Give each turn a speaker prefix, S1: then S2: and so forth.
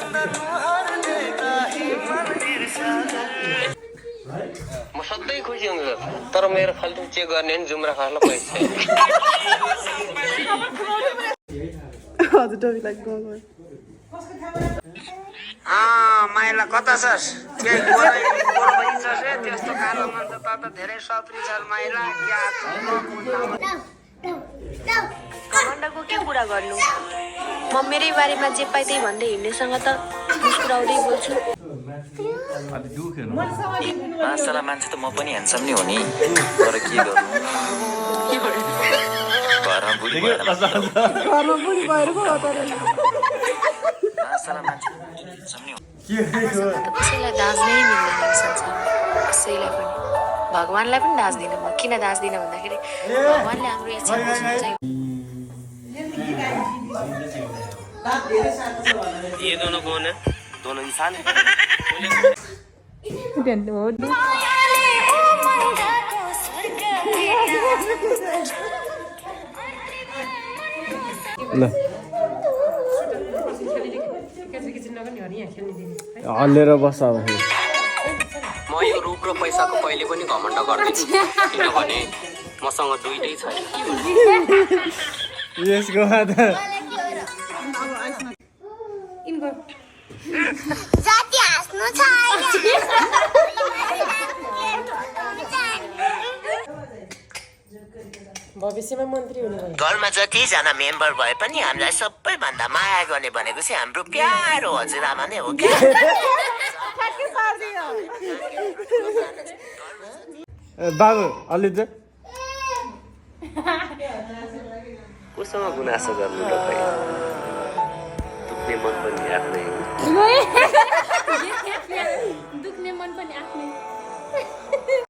S1: म सधैँ खुसी हुन्छु तर मेरो फाल्टु चेक गर्ने नि जुम्रा खासलाई पैसा
S2: हजुर टोपी लाग्छ
S1: माइला कता छस् केही बोल भइछस् ए त्यस्तो कालो मान्छे त धेरै सप्री छस् माइला क्या
S3: घमण्डको के कुरा गर्नु म मेरै बारेमा जे पाइ त्यही भन्दै हिँड्नेसँग त मुस्कुराउँदै बोल्छु
S4: मासला मान्छे त म पनि ह्यान्डसम नै हो नि तर के गर्नु घरमा बुढी भएर मासला मान्छे ह्यान्डसम नै हो
S3: कसैलाई दाँच्नै मिल्दैन संसारमा कसैलाई पनि भगवानलाई पनि दाँच्दिनँ म किन दाँच्दिनँ भन्दाखेरि भगवानले हाम्रो इच्छा बुझ्नु चाहिँ
S1: ये दोनों कौन है दोनों इंसान है
S5: हल्लेर बस्छ अब
S1: म यो रूप र पैसाको कहिले पनि घमण्ड गर्दिनँ किनभने मसँग दुईटै छ
S5: यसको बाद
S6: जाति हाँस्नु छ
S2: भविष्यमा मन्त्री हुने भयो
S1: घरमा जतिजना मेम्बर भए पनि हामीलाई सबैभन्दा माया गर्ने भनेको चाहिँ हाम्रो प्यारो हजुरआमा नै हो क्या
S5: बाबु अलि चाहिँ
S1: कोसँग गुनासो गर्नु र खै तुप्ने मन पनि आफ्नै